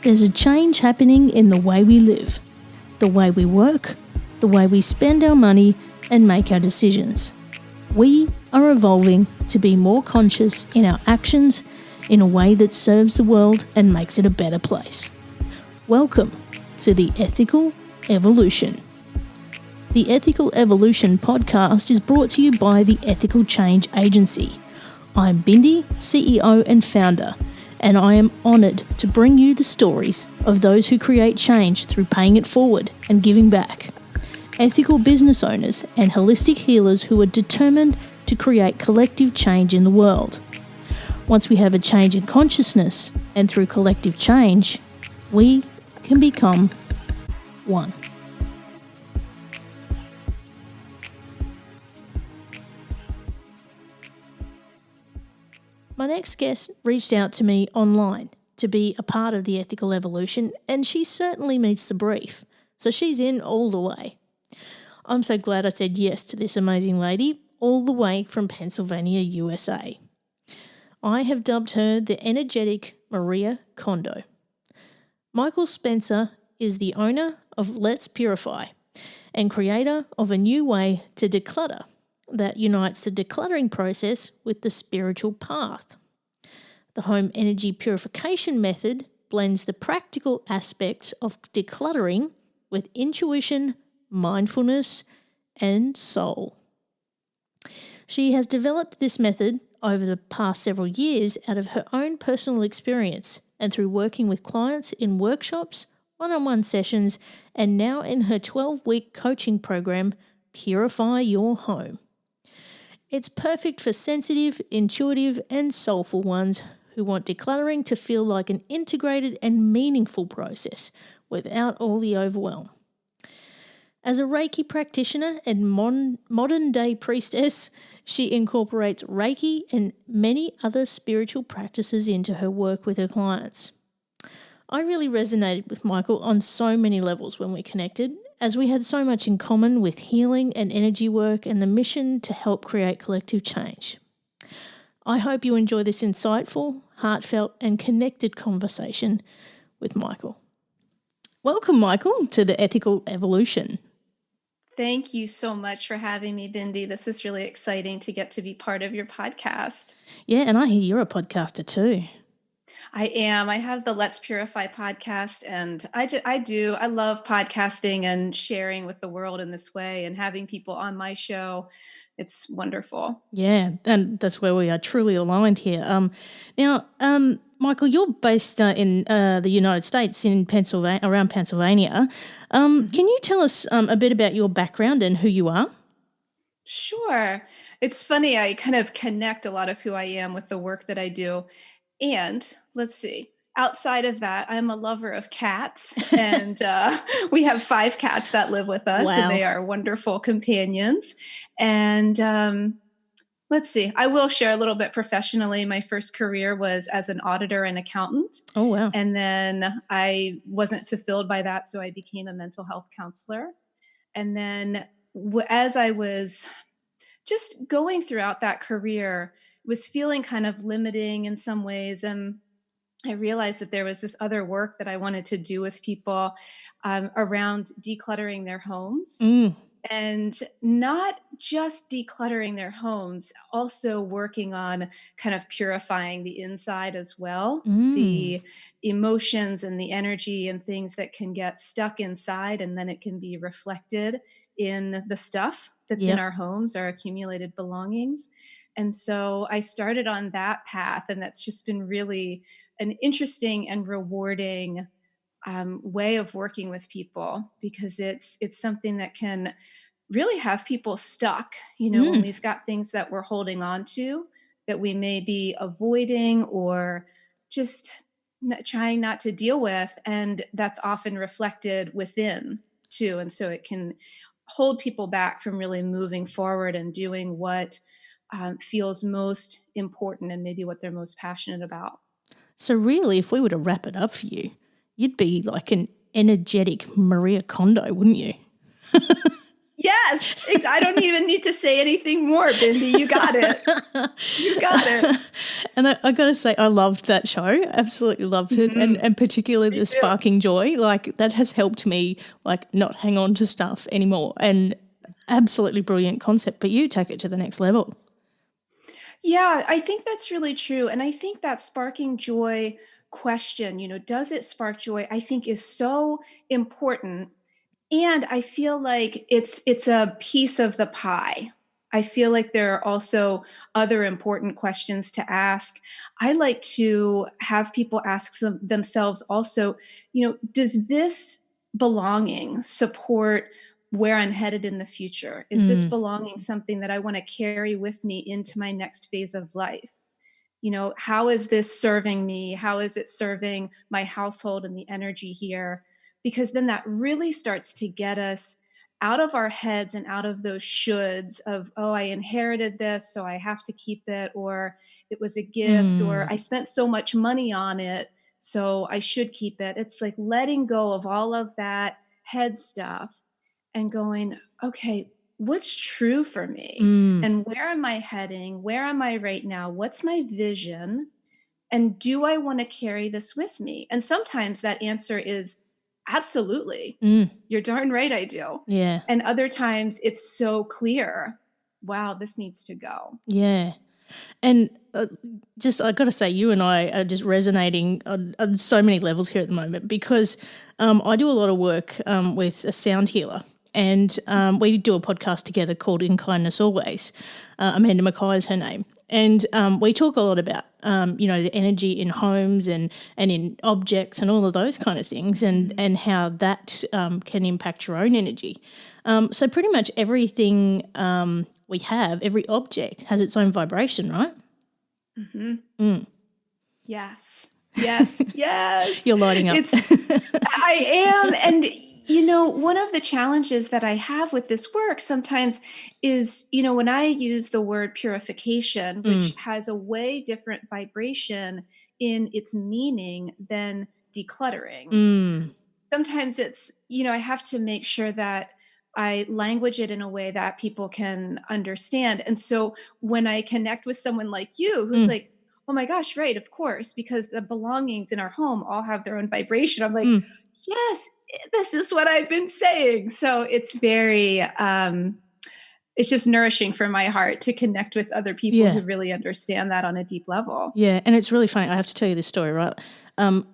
There's a change happening in the way we live, the way we work, the way we spend our money and make our decisions. We are evolving to be more conscious in our actions in a way that serves the world and makes it a better place. Welcome to the Ethical Evolution. The Ethical Evolution podcast is brought to you by the Ethical Change Agency. I'm Bindi, CEO and founder, and I am honoured to bring you the stories of those who create change through paying it forward and giving back. Ethical business owners and holistic healers who are determined to create collective change in the world. Once we have a change in consciousness, and through collective change, we can become one. My next guest reached out to me online to be a part of the Ethical Evolution, and she certainly meets the brief, so she's in all the way. I'm so glad I said yes to this amazing lady, all the way from Pennsylvania, USA. I have dubbed her the energetic Maria Kondo. Michael Spencer is the owner of Let's Purify and creator of a new way to declutter that unites the decluttering process with the spiritual path. The Home Energy Purification method blends the practical aspects of decluttering with intuition, mindfulness, and soul. She has developed this method over the past several years out of her own personal experience and through working with clients in workshops, one-on-one sessions, and now in her 12-week coaching program, Purify Your Home. It's perfect for sensitive, intuitive, and soulful ones who want decluttering to feel like an integrated and meaningful process without all the overwhelm. As a Reiki practitioner and modern day priestess, she incorporates Reiki and many other spiritual practices into her work with her clients. I really resonated with Michael on so many levels when we connected, as we had so much in common with healing and energy work and the mission to help create collective change. I hope you enjoy this insightful, heartfelt and connected conversation with Michael. Welcome, Michael, to the Ethical Evolution. Thank you so much for having me, Bindi. This is really exciting to get to be part of your podcast. Yeah, and I hear you're a podcaster too. I am. I have the Let's Purify podcast, and I love podcasting and sharing with the world in this way and having people on my show. It's wonderful. Yeah, and that's where we are truly aligned here. Now, Michael, you're based in the United States, in Pennsylvania, around Pennsylvania. Can you tell us a bit about your background and who you are? Sure. It's funny. I kind of connect a lot of who I am with the work that I do. And let's see, outside of that, I'm a lover of cats, and we have 5 cats that live with us, Wow. and they are wonderful companions. And let's see, I will share a little bit professionally. My first career was as an auditor and accountant. Oh, wow. And then I wasn't fulfilled by that, so I became a mental health counselor. And then as I was just going throughout that career, was feeling kind of limiting in some ways. And I realized that there was this other work that I wanted to do with people around decluttering their homes. And not just decluttering their homes, also working on kind of purifying the inside as well. The emotions and the energy and things that can get stuck inside, and then it can be reflected in the stuff that's in our homes, our accumulated belongings. And so I started on that path, and that's just been really an interesting and rewarding way of working with people, because it's something that can really have people stuck, when we've got things that we're holding on to that we may be avoiding or just trying not to deal with. And that's often reflected within too. And so it can hold people back from really moving forward and doing what feels most important and maybe what they're most passionate about. So really, if we were to wrap it up for you, you'd be like an energetic Maria Kondo, wouldn't you? Yes, I don't even need to say anything more, Bindi. You got it. You got it. And I got to say, I loved that show. Absolutely loved it. And particularly Me the too. sparking joy, like that has helped me like not hang on to stuff anymore. And absolutely brilliant concept, but you take it to the next level. Yeah, I think that's really true. And I think that sparking joy question, does it spark joy? I think is so important. And I feel like it's a piece of the pie. I feel like there are also other important questions to ask. I like to have people ask themselves also, does this belonging support where I'm headed in the future? Is this belonging something that I want to carry with me into my next phase of life? How is this serving me? How is it serving my household and the energy here? Because then that really starts to get us out of our heads and out of those shoulds of, oh, I inherited this, so I have to keep it, or it was a gift, or I spent so much money on it, so I should keep it. It's like letting go of all of that head stuff and going, okay, what's true for me? And where am I heading? Where am I right now? What's my vision? And do I want to carry this with me? And sometimes that answer is absolutely. You're darn right I do. Yeah. And other times it's so clear. Wow, this needs to go. Yeah. And just I got to say, you and I are just resonating on so many levels here at the moment because I do a lot of work with a sound healer. And we do a podcast together called In Kindness Always. Amanda Mackay is her name. And we talk a lot about, the energy in homes and in objects and all of those kind of things and how that can impact your own energy. So pretty much everything we have, every object has its own vibration, right? Yes. Yes. Yes. You're lighting up. I am. And, one of the challenges that I have with this work sometimes is, when I use the word purification, which has a way different vibration in its meaning than decluttering. Sometimes it's, I have to make sure that I language it in a way that people can understand. And so when I connect with someone like you who's like, oh my gosh, right, of course, because the belongings in our home all have their own vibration. I'm like, yes, this is what I've been saying. So it's very, it's just nourishing for my heart to connect with other people who really understand that on a deep level. Yeah, and it's really funny. I have to tell you this story, right?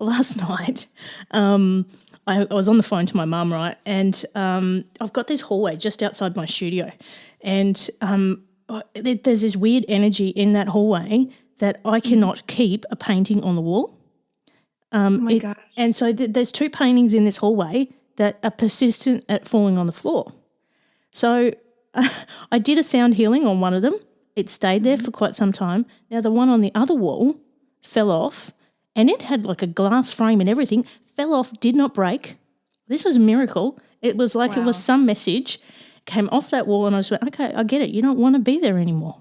Last night, I was on the phone to my mum, right? And I've got this hallway just outside my studio. And there's this weird energy in that hallway that I cannot keep a painting on the wall. Oh my gosh. And so there's two paintings in this hallway that are persistent at falling on the floor. So I did a sound healing on one of them. It stayed there for quite some time. Now the one on the other wall fell off and it had like a glass frame and everything, fell off, did not break. This was a miracle. It was like it was some message, came off that wall and I just went, okay, I get it. You don't want to be there anymore.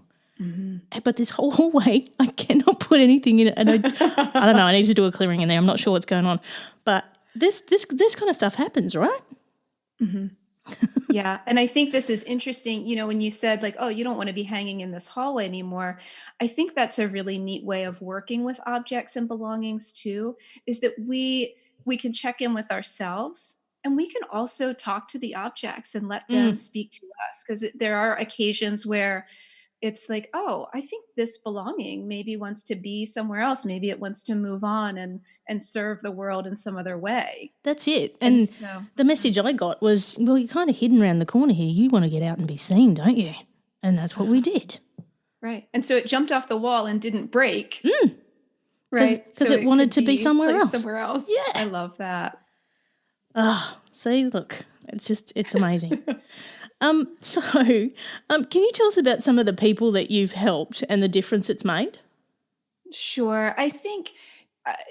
But this whole hallway, I cannot put anything in it. And I don't know, I need to do a clearing in there. I'm not sure what's going on. But this kind of stuff happens, right? Yeah. And I think this is interesting, when you said like, oh, you don't want to be hanging in this hallway anymore. I think that's a really neat way of working with objects and belongings too, is that we can check in with ourselves and we can also talk to the objects and let them speak to us. Because there are occasions where it's like, oh, I think this belonging maybe wants to be somewhere else. Maybe it wants to move on and serve the world in some other way. That's it. And so, the message I got was, well, you're kind of hidden around the corner here. You want to get out and be seen, don't you? And that's what we did. Right. And so it jumped off the wall and didn't break. Right. Because it wanted to be somewhere else. Somewhere else. Yeah. I love that. See, look, it's amazing. So can you tell us about some of the people that you've helped and the difference it's made? Sure. I think,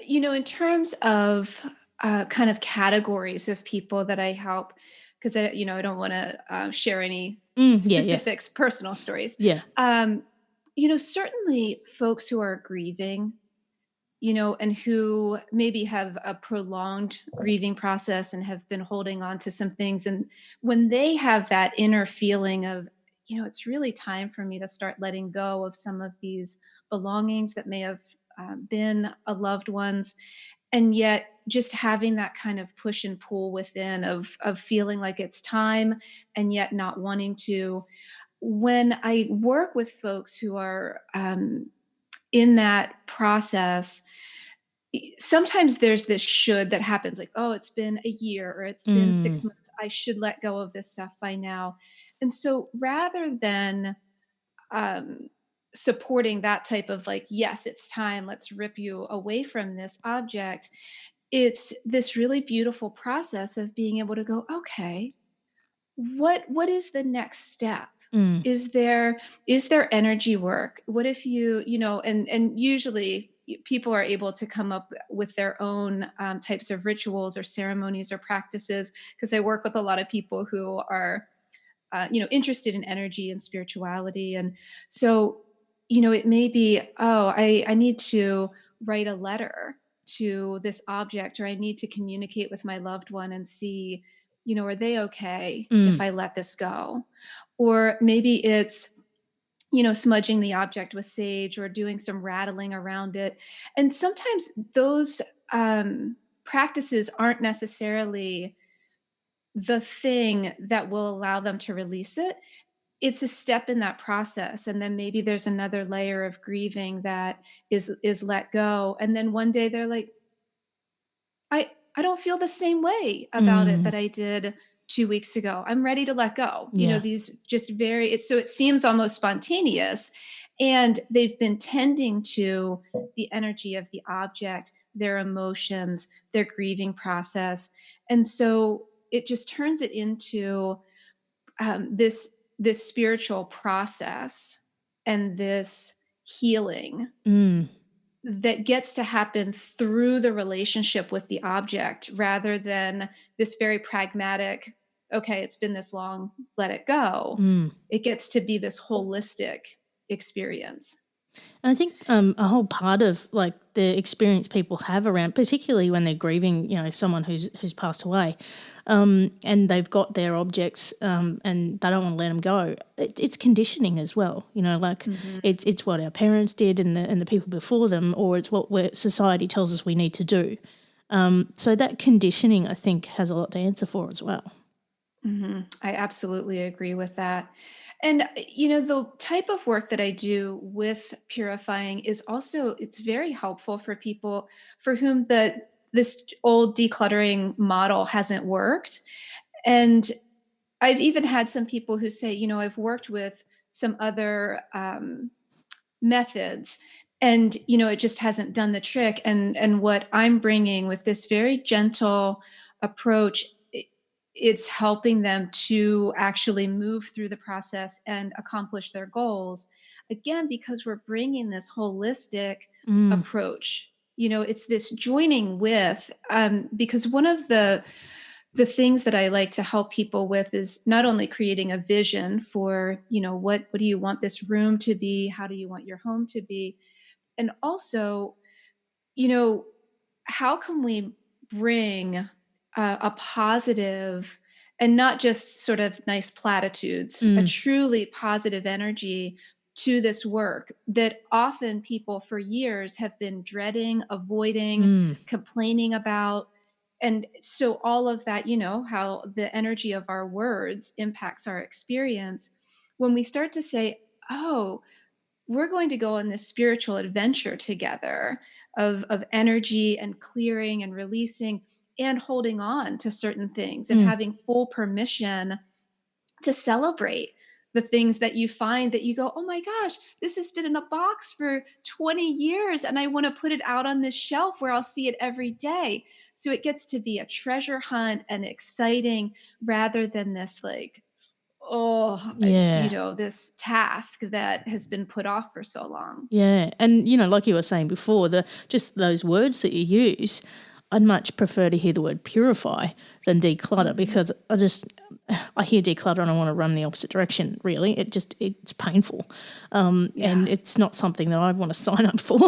in terms of kind of categories of people that I help, because I don't want to share any specifics, personal stories. Yeah. Certainly folks who are grieving, and who maybe have a prolonged grieving process and have been holding on to some things. And when they have that inner feeling of, it's really time for me to start letting go of some of these belongings that may have been a loved one's. And yet just having that kind of push and pull within of feeling like it's time and yet not wanting to. When I work with folks who are in that process, sometimes there's this should that happens, like, oh, it's been a year or it's been Mm. 6 months. I should let go of this stuff by now. And so rather than um, supporting that type of like, yes, it's time, let's rip you away from this object, it's this really beautiful process of being able to go, okay, what is the next step? Mm. Is there energy work? What if and usually people are able to come up with their own types of rituals or ceremonies or practices, because I work with a lot of people who are interested in energy and spirituality. And so, it may be, oh, I need to write a letter to this object, or I need to communicate with my loved one and see, are they okay if Mm. I let this go? Or maybe it's, smudging the object with sage or doing some rattling around it. And sometimes those practices aren't necessarily the thing that will allow them to release it. It's a step in that process, and then maybe there's another layer of grieving that is let go, and then one day they're like, I don't feel the same way about it Mm. that I did 2 weeks ago. I'm ready to let go. Yeah. These just so it seems almost spontaneous, and they've been tending to the energy of the object, their emotions, their grieving process, and so it just turns it into this spiritual process and this healing Mm. that gets to happen through the relationship with the object, rather than this very pragmatic, okay, it's been this long, let it go. Mm. It gets to be this holistic experience. And I think a whole part of like the experience people have around, particularly when they're grieving, someone who's passed away, and they've got their objects, and they don't want to let them go. It's conditioning as well, like Mhm. it's what our parents did and the people before them, or it's what society tells us we need to do. So that conditioning, I think, has a lot to answer for as well. I absolutely agree with that. And the type of work that I do with purifying is also, it's very helpful for people for whom this old decluttering model hasn't worked. And I've even had some people who say, I've worked with some other methods, and it just hasn't done the trick. And what I'm bringing with this very gentle approach, it's helping them to actually move through the process and accomplish their goals, again, because we're bringing this holistic Mm. approach. It's this joining with, because one of the things that I like to help people with is not only creating a vision for, what do you want this room to be? How do you want your home to be? And also, you know, how can we bring a positive, and not just sort of nice platitudes, a Mm. truly positive energy to this work that often people for years have been dreading, avoiding, Mm. complaining about. And so all of that, how the energy of our words impacts our experience. When we start to say, oh, we're going to go on this spiritual adventure together of energy and clearing and releasing and holding on to certain things and Mm. having full permission to celebrate the things that you find that you go, oh my gosh, this has been in a box for 20 years and I want to put it out on this shelf where I'll see it every day. So it gets to be a treasure hunt and exciting, rather than this like, Yeah. this task that has been put off for so long. Yeah, and like you were saying before, the just those words that you use, I'd much prefer to hear the word purify than declutter, because I hear declutter and I want to run the opposite direction, really. It's painful. And it's not something that I want to sign up for.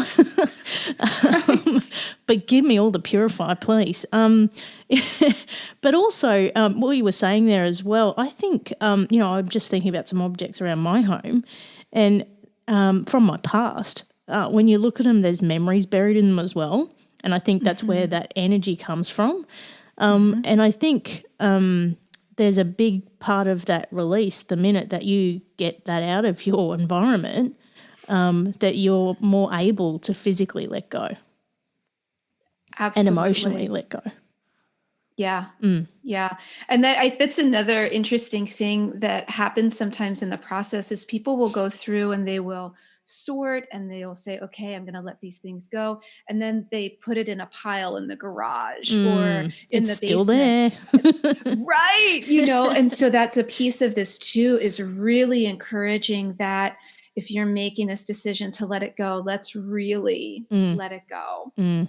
But give me all the purify, please. But also, what you were saying there as well, I think, I'm just thinking about some objects around my home, and from my past, when you look at them, there's memories buried in them as well. And I think that's where that energy comes from. And I think there's a big part of that release the minute that you get that out of your environment, that you're more able to physically let go. Absolutely. And emotionally let go. Yeah. Yeah. And that's another interesting thing that happens sometimes in the process is people will go through and they will sort and they'll say, okay, I'm going to let these things go. And then they put it in a pile in the garage or in It's the still basement. there. Right. And so that's a piece of this too, is really encouraging that if you're making this decision to let it go, let's really let it go.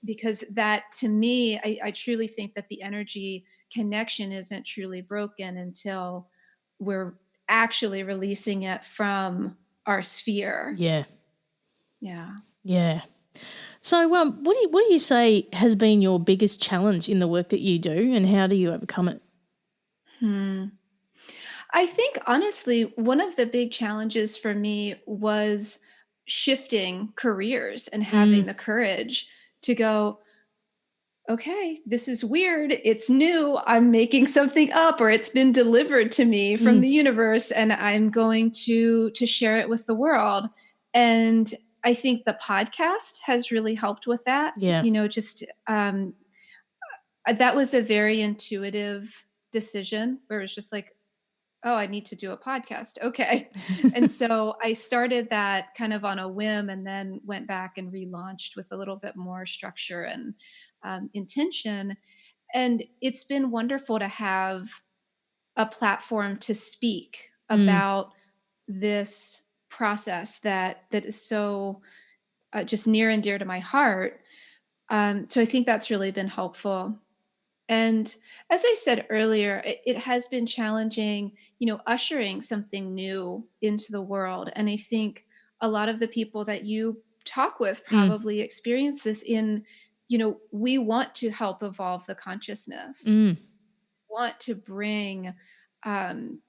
Because that, to me, I truly think that the energy connection isn't truly broken until we're actually releasing it from our sphere. Yeah. Yeah. Yeah. So what do you say has been your biggest challenge in the work that you do, and how do you overcome it? I think honestly, one of the big challenges for me was shifting careers and having the courage to go, okay, this is weird. It's new. I'm making something up, or it's been delivered to me from the universe, and I'm going to share it with the world. And I think the podcast has really helped with that. Yeah. That was a very intuitive decision where it was just like, oh, I need to do a podcast. Okay. And so I started that kind of on a whim and then went back and relaunched with a little bit more structure and intention. And it's been wonderful to have a platform to speak about this process that is so just near and dear to my heart. So I think that's really been helpful. And as I said earlier, it has been challenging, ushering something new into the world. And I think a lot of the people that you talk with probably experience this we want to help evolve the consciousness, want to bring,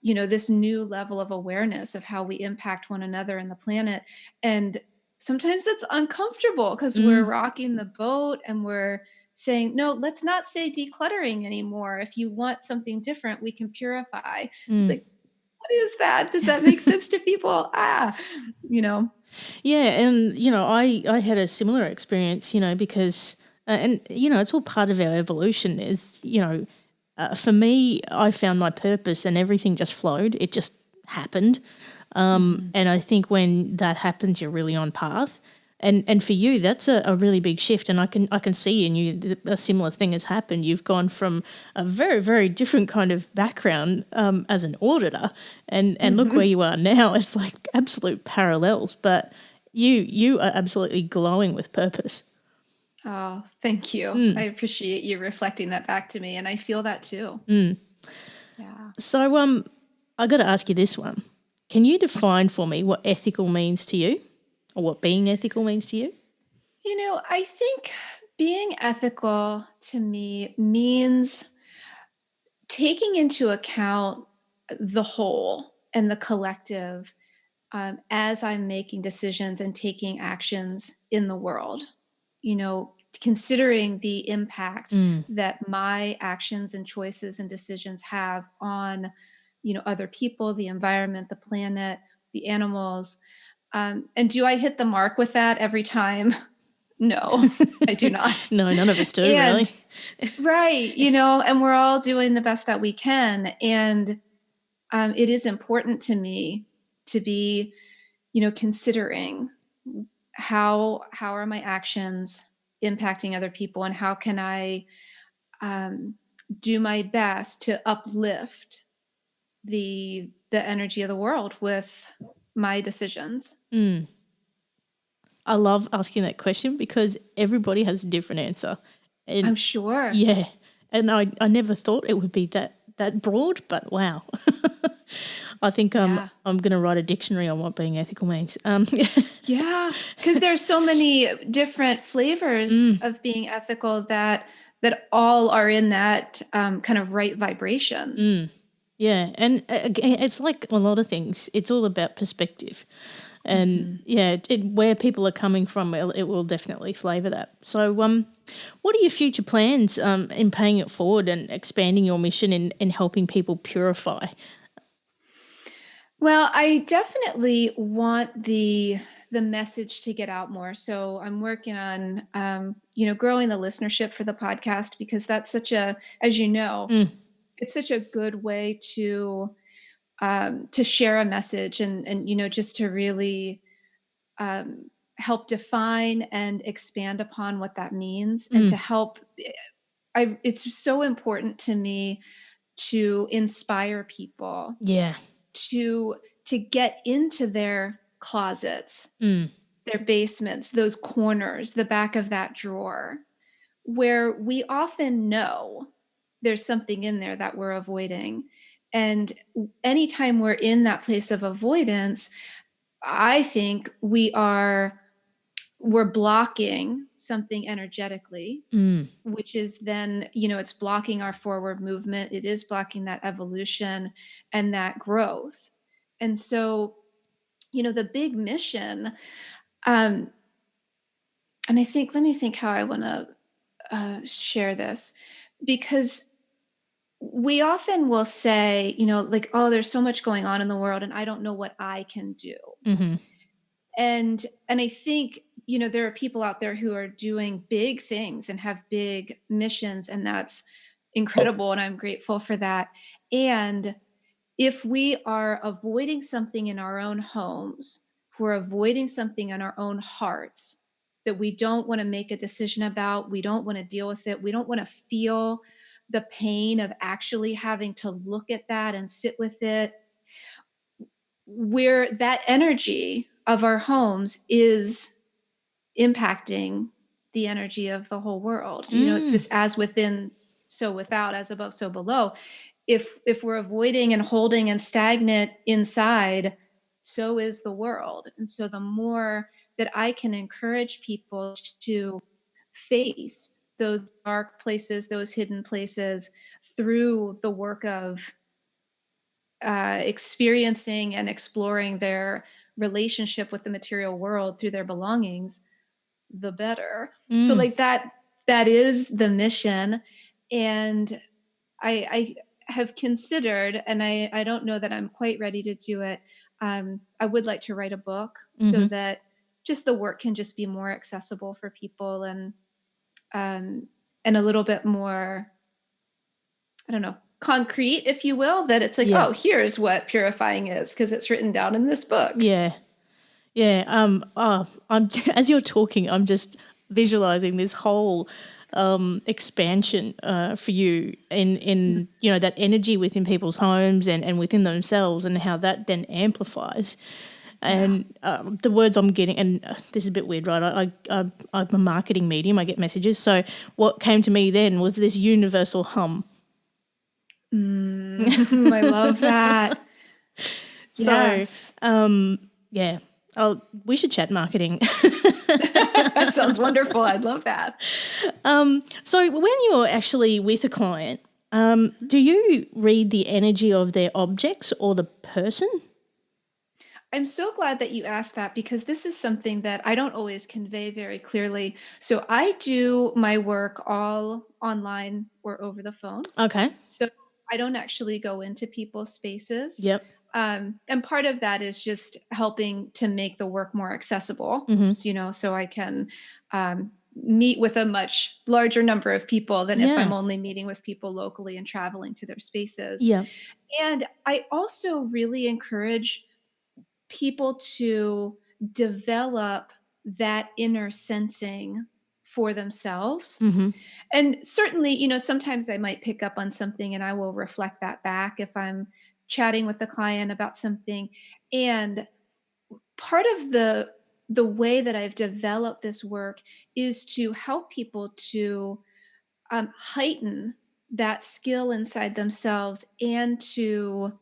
this new level of awareness of how we impact one another and the planet. And sometimes it's uncomfortable because we're rocking the boat and we're saying, no, let's not say decluttering anymore. If you want something different, we can purify. It's like, what is that? Does that make sense to people? Yeah, and I had a similar experience, because it's all part of our evolution. Is for me, I found my purpose, and everything just flowed. It just happened, and I think when that happens, you're really on path. And for you, that's a really big shift, and I can see in you that a similar thing has happened. You've gone from a very, very different kind of background as an auditor, and look where you are now. It's like absolute parallels, but you are absolutely glowing with purpose. Oh, thank you. I appreciate you reflecting that back to me, and I feel that too. Yeah. So I got to ask you this one: can you define for me what ethical means to you, or what being ethical means to you? I think being ethical to me means taking into account the whole and the collective as I'm making decisions and taking actions in the world. Considering the impact that my actions and choices and decisions have on, other people, the environment, the planet, the animals. And do I hit the mark with that every time? No, I do not. No, none of us do, And really. right, and we're all doing the best that we can. And it is important to me to be, considering how are my actions impacting other people, and how can I do my best to uplift the energy of the world with my decisions. I love asking that question because everybody has a different answer. And I'm sure. yeah, and I never thought it would be that broad, but wow. I think Yeah. I'm going to write a dictionary on what being ethical means. Yeah, because there's so many different flavors Mm, of being ethical that all are in that kind of right vibration. mm. Yeah, and again, it's like a lot of things. It's all about perspective, and Mhm. yeah, where people are coming from, it will definitely flavour that. So, what are your future plans in paying it forward and expanding your mission in helping people purify? Well, I definitely want the message to get out more. So I'm working on growing the listenership for the podcast because that's such a, as you know, Mm, it's such a good way to share a message and just to really help define and expand upon what that means and to mm, help. It's so important to me to inspire people yeah. to get into their closets, Mm, their basements, those corners, the back of that drawer, where we often know there's something in there that we're avoiding. And anytime we're in that place of avoidance, I think we're blocking something energetically, mm, which is then, it's blocking our forward movement. It is blocking that evolution and that growth. And so, the big mission, um, and I think, let me think how I want to share this, because we often will say, like, oh, there's so much going on in the world and I don't know what I can do. mm-hmm. And I think, there are people out there who are doing big things and have big missions, and that's incredible, and I'm grateful for that. And if we are avoiding something in our own homes, if we're avoiding something in our own hearts that we don't want to make a decision about, we don't want to deal with it, we don't want to feel the pain of actually having to look at that and sit with it, where that energy of our homes is impacting the energy of the whole world. It's Mm, this as within, so without, as above, so below. If we're avoiding and holding and stagnant inside, so is the world. And so the more that I can encourage people to face those dark places, those hidden places, through the work of experiencing and exploring their relationship with the material world through their belongings, the better. So mm, like that is the mission. And I have considered, and I don't know that I'm quite ready to do it. I would like to write a book so mm-hmm. that just the work can just be more accessible for people, and a little bit more, I don't know, concrete, if you will, that it's like, Yeah. oh, here's what purifying is because it's written down in this book. Yeah. Yeah. I'm as you're talking, I'm just visualizing this whole expansion for you in that energy within people's homes and within themselves, and how that then amplifies. Yeah. And the words I'm getting, and this is a bit weird, right? I'm a marketing medium. I get messages. So what came to me then was this universal hum. I love that. So Yes. yeah, we should chat marketing. That sounds wonderful. I'd love that. So when you're actually with a client, do you read the energy of their objects or the person? I'm so glad that you asked that because this is something that I don't always convey very clearly. So I do my work all online or over the phone. Okay. So I don't actually go into people's spaces. Yep. And part of that is just helping to make the work more accessible, Mm-hmm. so I can meet with a much larger number of people than if I'm Yeah. only meeting with people locally and traveling to their spaces. Yeah. And I also really encourage people to develop that inner sensing for themselves. Mm-hmm. And certainly, sometimes I might pick up on something and I will reflect that back if I'm chatting with the client about something. And part of the way that I've developed this work is to help people to heighten that skill inside themselves and to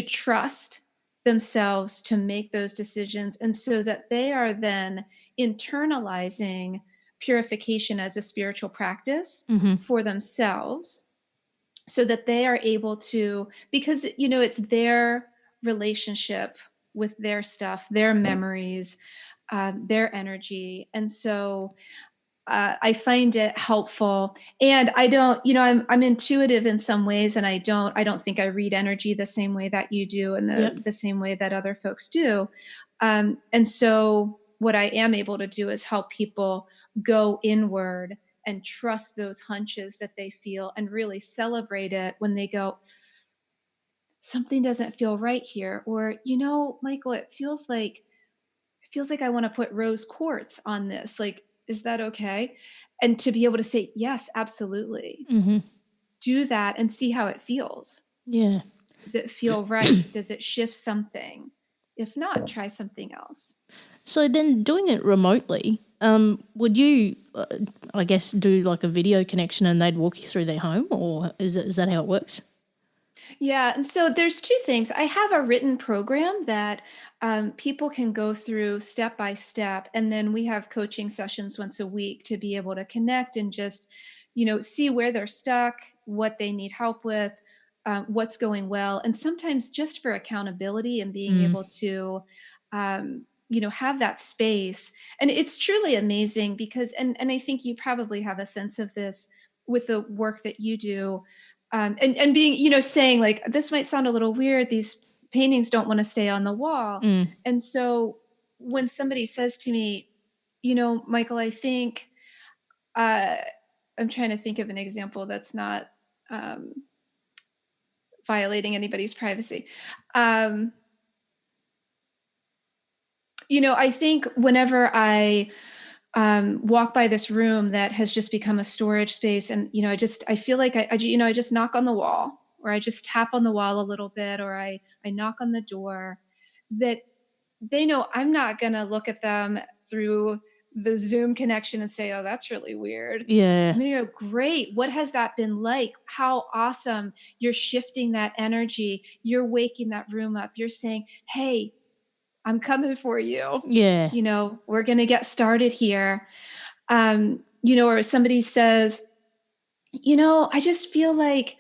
trust themselves to make those decisions, and so that they are then internalizing purification as a spiritual practice Mm-hmm. for themselves, so that they are able to, because it's their relationship with their stuff, their memories, their energy. And so I find it helpful. And I don't, I'm intuitive in some ways, and I don't think I read energy the same way that you do, and Yep. the same way that other folks do. And so what I am able to do is help people go inward and trust those hunches that they feel, and really celebrate it when they go, something doesn't feel right here, or Michael, it feels like I want to put rose quartz on this. Like, is that okay? And to be able to say, yes, absolutely. Mm-hmm. Do that and see how it feels. Yeah. Does it feel right? Does it shift something? If not, try something else. So then doing it remotely, would you, I guess, do like a video connection and they'd walk you through their home, or is that how it works? Yeah, and so there's two things. I have a written program that people can go through step by step, and then we have coaching sessions once a week to be able to connect and just, see where they're stuck, what they need help with, what's going well, and sometimes just for accountability and being Mm. able to, have that space. And it's truly amazing because, and I think you probably have a sense of this with the work that you do, and being, saying like, this might sound a little weird, these paintings don't want to stay on the wall. Mm. And so when somebody says to me, Michael, I think, uh, I'm trying to think of an example that's not um, violating anybody's privacy. um, I think whenever I walk by this room that has just become a storage space, and I feel like I just knock on the wall, or I just tap on the wall a little bit, or I knock on the door, that they know I'm not gonna look at them through the Zoom connection and say, oh, that's really weird. Yeah. I'm gonna go, great, what has that been like? How awesome. You're shifting that energy, you're waking that room up, you're saying, hey, I'm coming for you. Yeah. We're going to get started here. Or somebody says, I just feel like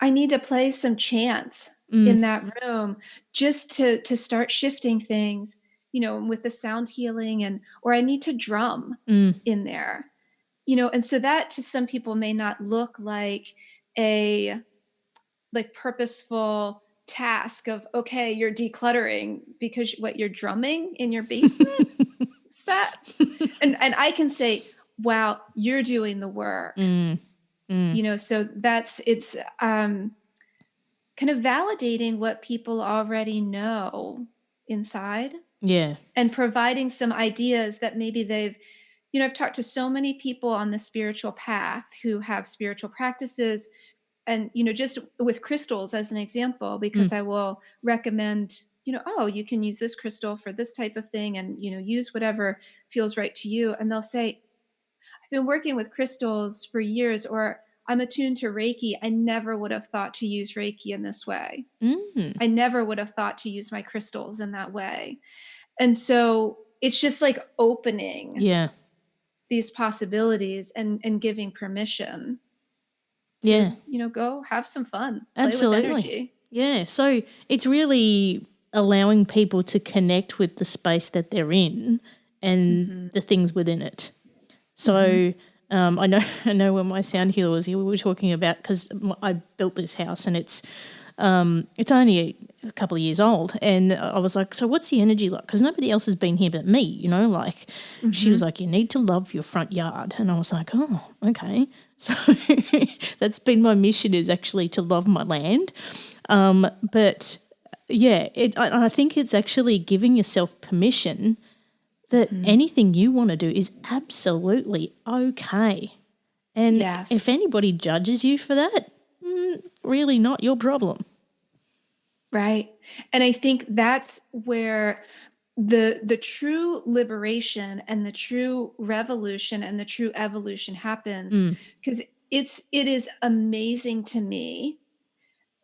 I need to play some chants Mm. in that room, just to start shifting things, with the sound healing, or I need to drum Mm. in there, and so that to some people may not look like a purposeful task of, okay, you're decluttering because what, you're drumming in your basement set. And I can say, wow, you're doing the work. Mm. Mm. So it's kind of validating what people already know inside, Yeah. and providing some ideas that maybe I've talked to so many people on the spiritual path who have spiritual practices, and just with crystals as an example, Mm. because I will recommend, oh, you can use this crystal for this type of thing, and use whatever feels right to you. And they'll say, I've been working with crystals for years, or I'm attuned to Reiki. I never would have thought to use Reiki in this way. Mm. I never would have thought to use my crystals in that way. And so it's just like opening Yeah. these possibilities, and giving permission Yeah. to, go have some fun, play with Absolutely. energy. Yeah. So it's really allowing people to connect with the space that they're in and Mm-hmm. the things within it. Mm-hmm. So I know I know when my sound healer was here, we were talking about, because I built this house and it's only a couple of years old, and I was like, so what's the energy like? Because nobody else has been here but me, like she was Mm-hmm. like, you need to love your front yard. And I was like, oh, okay. So that's been my mission, is actually to love my land. But yeah, I think it's actually giving yourself permission that Mm-hmm. anything you want to do is absolutely okay. And if Yes. anybody judges you for that, really not your problem. Right. And I think that's where the true liberation and the true revolution and the true evolution happens. Mm. Because it is amazing to me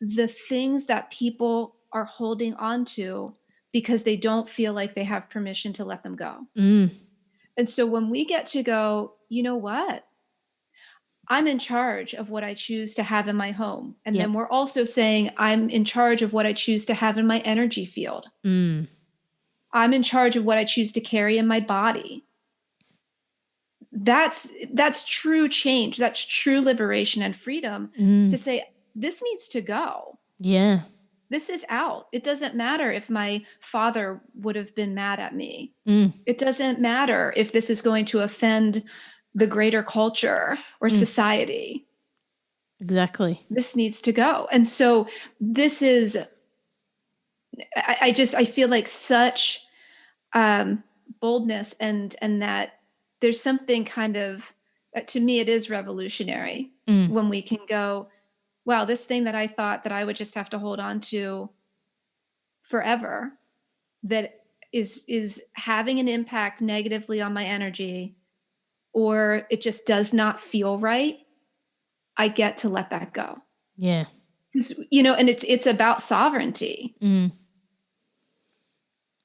the things that people are holding on to because they don't feel like they have permission to let them go. Mm. And so when we get to go, you know what? I'm in charge of what I choose to have in my home. And Yep. then we're also saying, I'm in charge of what I choose to have in my energy field. Mm. I'm in charge of what I choose to carry in my body. That's true change. That's true liberation and freedom Mm. to say, this needs to go. Yeah. This is out. It doesn't matter if my father would have been mad at me. Mm. It doesn't matter if this is going to offend the greater culture or Mm. society. Exactly. This needs to go. And so this is, I feel like such boldness and that there's something kind of, to me, it is revolutionary Mm. when we can go, wow, this thing that I thought that I would just have to hold on to forever, that is having an impact negatively on my energy, or it just does not feel right, I get to let that go. Yeah. 'Cause, you know, and it's about sovereignty. Mm.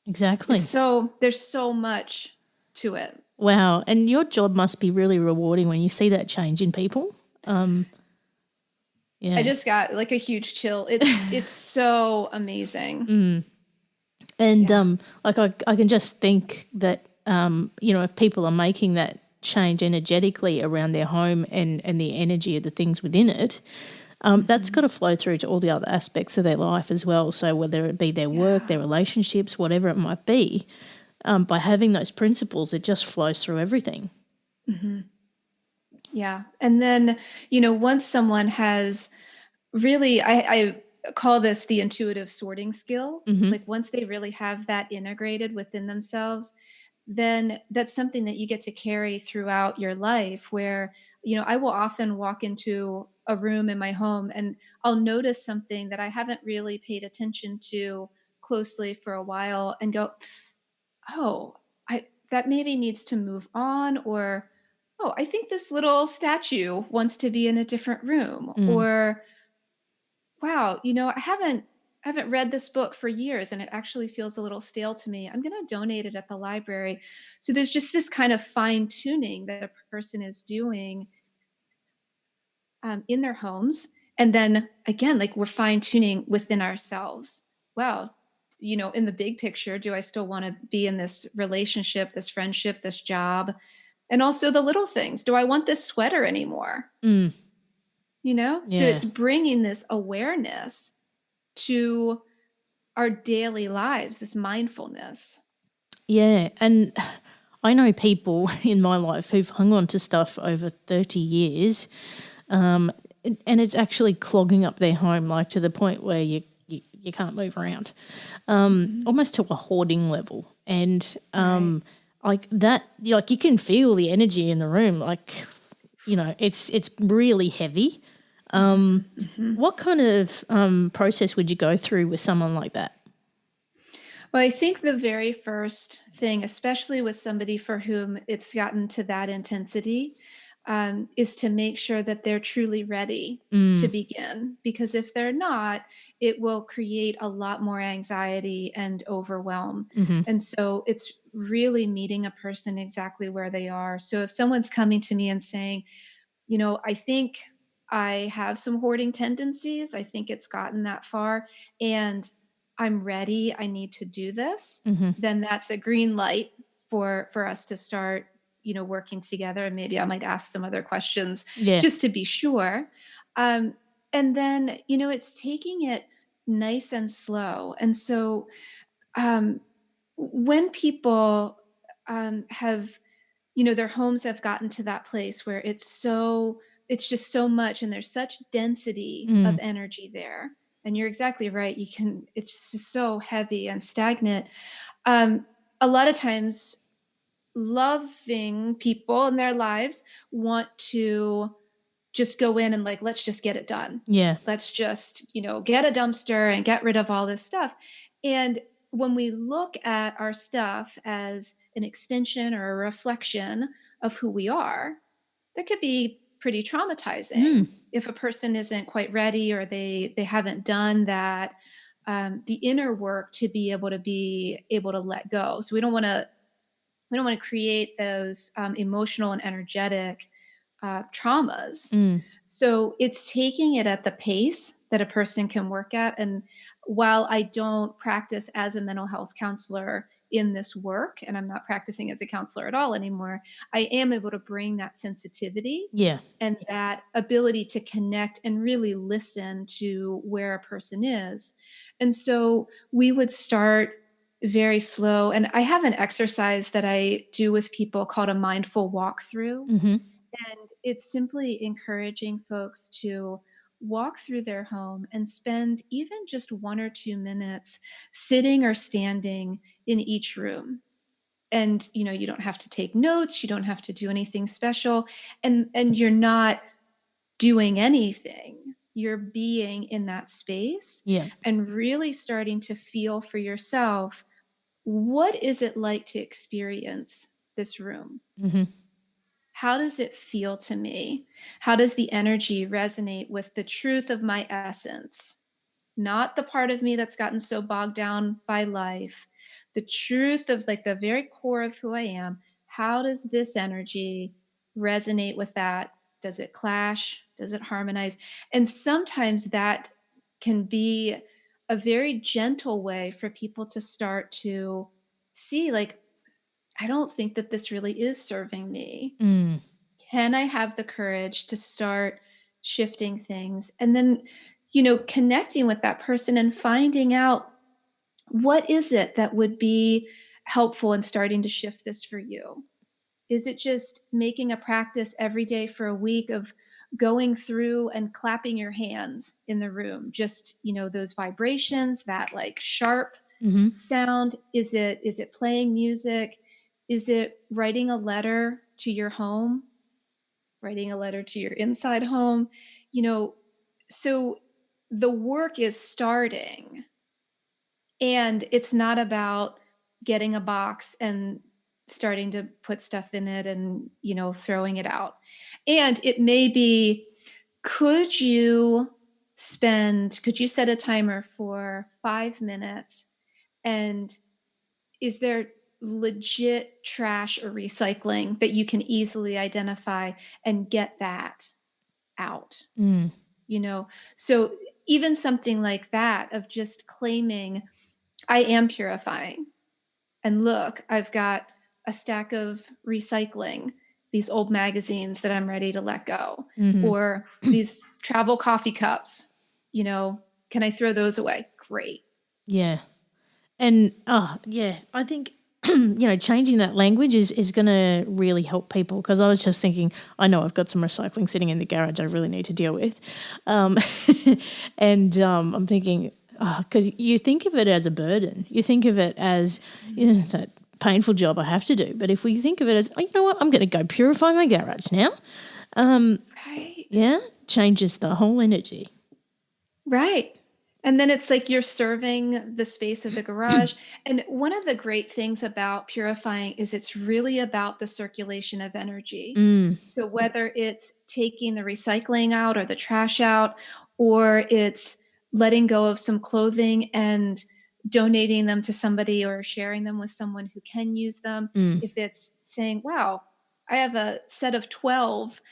It's Exactly. so there's so much to it. Wow. And your job must be really rewarding when you see that change in people. I Yeah. just got like a huge chill. It's so amazing. Mm. And Yeah. like I can just think that you know, if people are making that change energetically around their home and the energy of the things within it, that's got Mhm. to flow through to all the other aspects of their life as well. So whether it be their work, Yeah. their relationships, whatever it might be, by having those principles, it just flows through everything. Mhm. Yeah. And then, once someone has really, I call this the intuitive sorting skill. Mm-hmm. Like once they really have that integrated within themselves, then that's something that you get to carry throughout your life where, I will often walk into a room in my home and I'll notice something that I haven't really paid attention to closely for a while and go, oh, I that maybe needs to move on, or oh, I think this little statue wants to be in a different room, Mm. or wow, I haven't read this book for years and it actually feels a little stale to me. I'm going to donate it at the library. So there's just this kind of fine tuning that a person is doing in their homes. And then again, like we're fine tuning within ourselves. Well, in the big picture, do I still want to be in this relationship, this friendship, this job? And also the little things. Do I want this sweater anymore? Mm. So Yeah. it's bringing this awareness to our daily lives, this mindfulness. Yeah. And I know people in my life who've hung on to stuff over 30 years, and it's actually clogging up their home, like to the point where you can't move around, Mhm. almost to a hoarding level. And Right. like that, like you can feel the energy in the room, like, you know, it's really heavy. Mhm, mhm. What kind of process would you go through with someone like that? Well, I think the very first thing, especially with somebody for whom it's gotten to that intensity, is to make sure that they're truly ready to Mm. begin. Because if they're not, it will create a lot more anxiety and overwhelm. Mm-hmm. And so it's really meeting a person exactly where they are. So if someone's coming to me and saying, I think I have some hoarding tendencies. I think it's gotten that far and I'm ready. I need to do this. Mm-hmm. Then that's a green light for us to start, working together. And maybe I might ask some other questions Yeah. just to be sure. Um, and then, it's taking it nice and slow. And so um, when people have their homes have gotten to that place where it's just so much and there's such density of Mm. energy there. And you're exactly right. It's just so heavy and stagnant. Um, a lot of times loving people in their lives want to just go in and like, let's just get it done. Yeah. Let's just, get a dumpster and get rid of all this stuff. And when we look at our stuff as an extension or a reflection of who we are, that could be pretty traumatizing if a person isn't quite ready or they haven't done that the inner work to be able to let go. So we don't want to create those emotional and energetic traumas. Mm. So it's taking it at the pace that a person can work at. And while I don't practice as a mental health counselor in this work, and I'm not practicing as a counselor at all anymore, I am able to bring that sensitivity Yeah. and that ability to connect and really listen to where a person is. And so we would start very slow. And I have an exercise that I do with people called a mindful walkthrough. Mm-hmm. And it's simply encouraging folks to walk through their home and spend even just 1 or 2 minutes sitting or standing in each room. And you don't have to take notes, you don't have to do anything special, and you're not doing anything. You're being in that space Yeah. and really starting to feel for yourself, what is it like to experience this room? Mm-hmm. How does it feel to me? How does the energy resonate with the truth of my essence? Not the part of me that's gotten so bogged down by life. The truth of like the very core of who I am. How does this energy resonate with that? Does it clash? Does it harmonize? And sometimes that can be a very gentle way for people to start to see, like, I don't think that this really is serving me. Mm. Can I have the courage to start shifting things? And then, connecting with that person and finding out, what is it that would be helpful in starting to shift this for you? Is it just making a practice every day for a week of going through and clapping your hands in the room? Just, those vibrations, that like sharp Mm-hmm. sound? Is it playing music? Is it writing a letter to your home? Writing a letter to your inside home? You know, so the work is starting, and it's not about getting a box and starting to put stuff in it and, throwing it out. And it may be, could you set a timer for 5 minutes, and is there legit trash or recycling that you can easily identify and get that out? Mm. you know so even something like that, of just claiming, I am purifying, and look, I've got a stack of recycling, these old magazines that I'm ready to let go, Mm-hmm. or these travel coffee cups, can I throw those away? Great. Yeah. And yeah, I think changing that language is going to really help people, because I was just thinking, I know I've got some recycling sitting in the garage I really need to deal with, and I'm thinking, because you think of it as a burden, you think of it as that painful job I have to do. But if we think of it as, oh, you know what, I'm going to go purify my garage now, Right. yeah, changes the whole energy. Right. And then it's like you're serving the space of the garage. And one of the great things about purifying is it's really about the circulation of energy. Mm. So whether it's taking the recycling out or the trash out, or it's letting go of some clothing and donating them to somebody or sharing them with someone who can use them, Mm. if it's saying, wow, I have a set of 12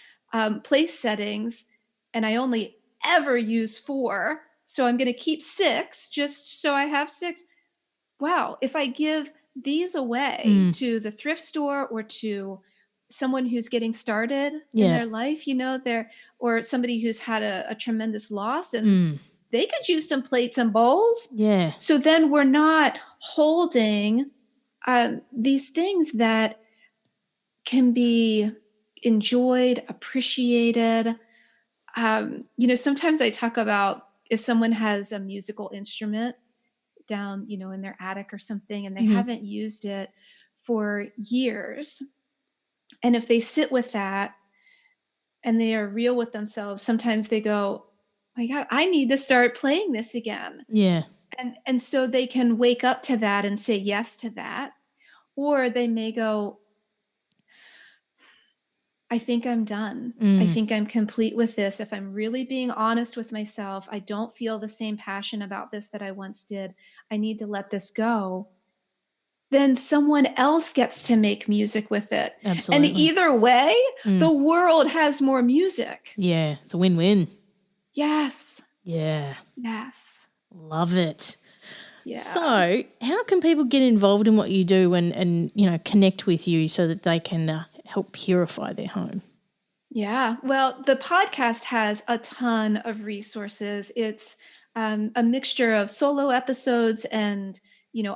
place settings and I only ever use 4. So I'm going to keep 6 just so I have 6. Wow. If I give these away Mm. to the thrift store or to someone who's getting started in Yeah. their life, or somebody who's had a tremendous loss, and Mm. they could use some plates and bowls. Yeah. So then we're not holding these things that can be enjoyed, appreciated. Sometimes I talk about, if someone has a musical instrument down, in their attic or something, and they Mm-hmm. haven't used it for years. And if they sit with that and they are real with themselves, sometimes they go, my God, I need to start playing this again. Yeah. And so they can wake up to that and say yes to that. Or they may go, I think I'm done. I Mm, think I'm complete with this. If I'm really being honest with myself, I don't feel the same passion about this that I once did. I need to let this go. Then someone else gets to make music with it. And absolutely. either way, Mm, the world has more music. yeah, it's a win-win. Yes. Yeah, Yes. love it. Yeah. So, how can people get involved in what you do and connect with you so that they can help purify their home? Yeah. Well, the podcast has a ton of resources. It's a mixture of solo episodes and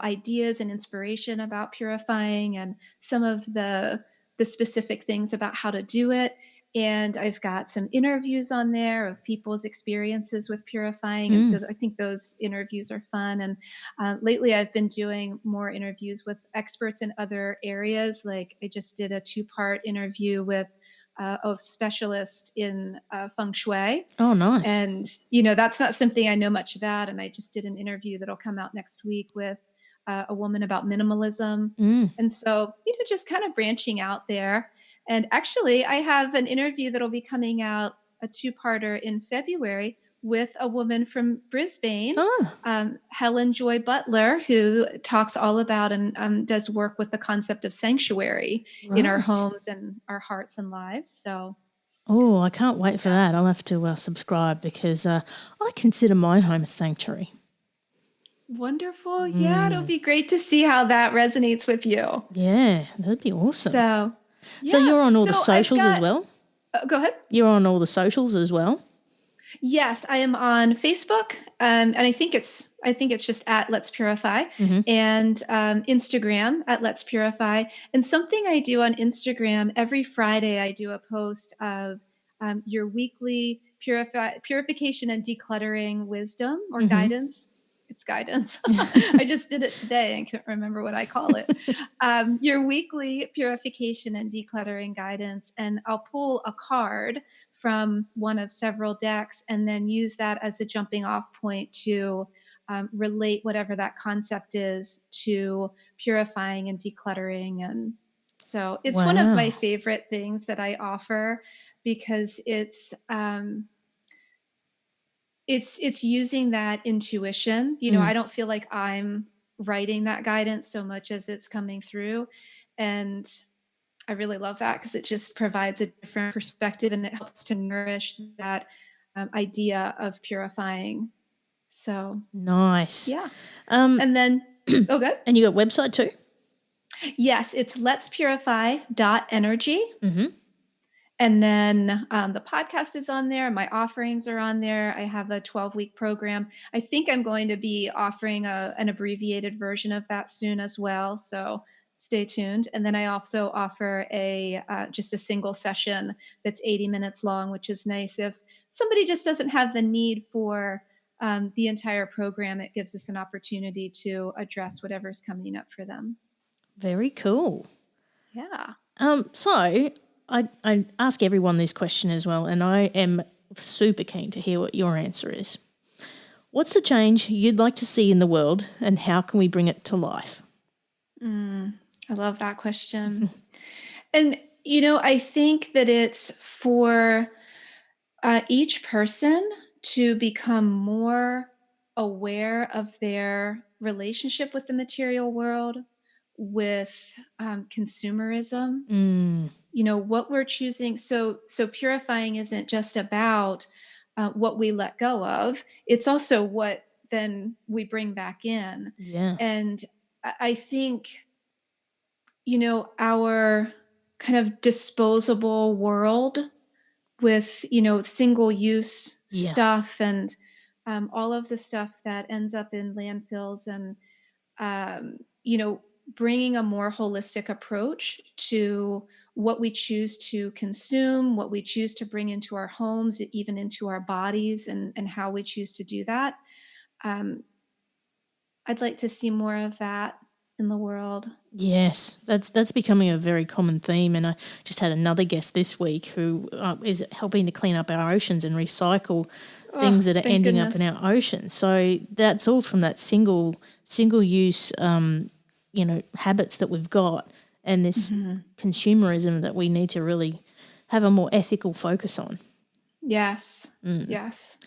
ideas and inspiration about purifying and some of the specific things about how to do it. And I've got some interviews on there of people's experiences with purifying. And Mm. so I think those interviews are fun. And lately I've been doing more interviews with experts in other areas. Like I just did a 2-part interview with a specialist in feng shui. Oh, nice. And, that's not something I know much about. And I just did an interview that'll come out next week with a woman about minimalism. Mm. And so, just kind of branching out there. And actually, I have an interview that'll be coming out, a 2-parter in February with a woman from Brisbane, Oh, Helen Joy Butler, who talks all about and does work with the concept of sanctuary in our right. homes and our hearts and lives. So, Oh, I can't wait for yeah. that. I'll have to subscribe because I consider my home a sanctuary. Wonderful. Yeah, it'll Mm. be great to see how that resonates with you. Yeah, that'd be awesome. So, So yeah. you're on all the So I've socials as got, well? go ahead. You're on all the socials as well? Yes, I am on Facebook, and I think it's just at Let's Purify, Mm-hmm. and Instagram at Let's Purify. And something I do on Instagram every Friday, I do a post of your weekly purification and decluttering wisdom or Mm-hmm. guidance. It's guidance. I just did it today and can't remember what I call it. Your weekly purification and decluttering guidance, and I'll pull a card from one of several decks and then use that as a jumping off point to relate whatever that concept is to purifying and decluttering. And so it's one of my Wow. favorite things that I offer because it's using that intuition. I Mm. don't feel like I'm writing that guidance so much as it's coming through. And I really love that because it just provides a different perspective and it helps to nourish that idea of purifying. So, Nice. yeah. Um, And then, oh, good. and you got a website too? Yes, it's let'spurify.energy. Mm-hmm. And then the podcast is on there. My offerings are on there. I have a 12-week program. I think I'm going to be offering an abbreviated version of that soon as well. So stay tuned. And then I also offer a just a single session that's 80 minutes long, which is nice. If somebody just doesn't have the need for the entire program, it gives us an opportunity to address whatever's coming up for them. Very cool. Yeah. So I ask everyone this question as well, and I am super keen to hear what your answer is. What's the change you'd like to see in the world, and how can we bring it to life? I love that question. And, I think that it's for each person to become more aware of their relationship with the material world, with consumerism, Mm, what we're choosing. So purifying isn't just about what we let go of, it's also what then we bring back in. yeah. And I think our kind of disposable world with, single use Yeah. stuff and all of the stuff that ends up in landfills and, um, you know, bringing a more holistic approach to what we choose to consume, what we choose to bring into our homes, even into our bodies, and how we choose to do that. Um, I'd like to see more of that in the world. Yes, that's becoming a very common theme, and I just had another guest this week who is helping to clean up our oceans and recycle Oh, things that are thank ending up in goodness. our oceans. So that's all from that single use, habits that we've got, and this Mhm. consumerism that we need to really have a more ethical focus on. Yes. Yes.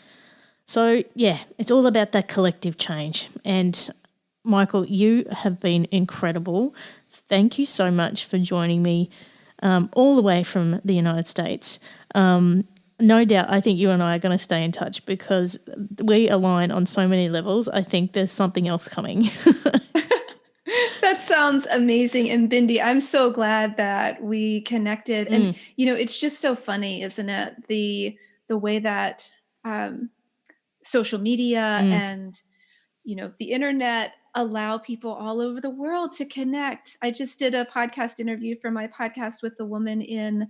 So, yeah, it's all about that collective change. And Michael, you have been incredible. Thank you so much for joining me all the way from the United States. No doubt, I think you and I are going to stay in touch because we align on so many levels. I think there's something else coming. That sounds amazing. And Bindi, I'm so glad that we connected. And, it's just so funny, isn't it? The way that social media and, the internet allow people all over the world to connect. I just did a podcast interview for my podcast with a woman in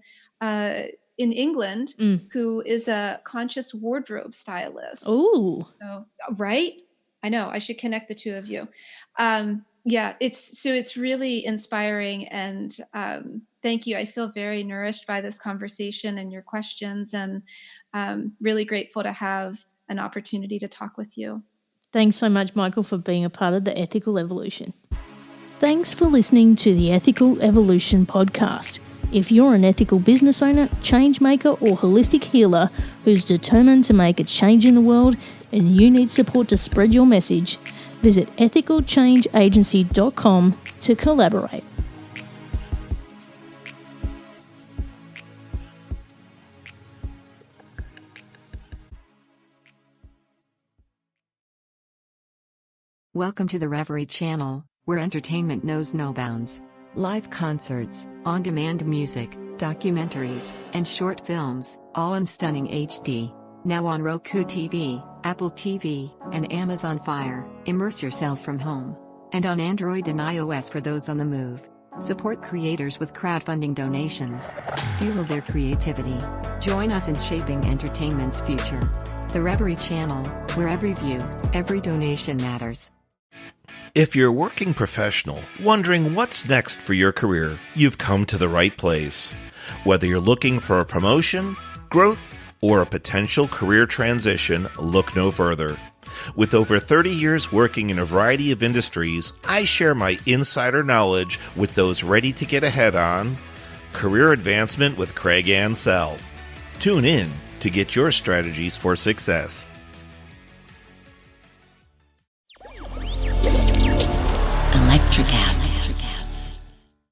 England who is a conscious wardrobe stylist. Ooh. So, right? I know, I should connect the two of you. It's really inspiring, and thank you. I feel very nourished by this conversation and your questions, and really grateful to have an opportunity to talk with you. Thanks so much, Michael, for being a part of the Ethical Evolution. Thanks for listening to the Ethical Evolution podcast. If you're an ethical business owner, change maker, or holistic healer who's determined to make a change in the world and you need support to spread your message, visit ethicalchangeagency.com to collaborate. Welcome to the Reverie channel, where entertainment knows no bounds. Live concerts, on-demand music, documentaries, and short films, all in stunning HD. Now on Roku TV, Apple TV, and Amazon Fire. Immerse yourself from home. And on Android and iOS for those on the move. Support creators with crowdfunding donations. Fuel their creativity. Join us in shaping entertainment's future. The Reverie channel, where every view, every donation matters. If you're a working professional wondering what's next for your career, you've come to the right place. Whether you're looking for a promotion, growth, or a potential career transition, look no further. With over 30 years working in a variety of industries, I share my insider knowledge with those ready to get ahead on Career Advancement with Craig Ansell. Tune in to get your strategies for success. Electricast.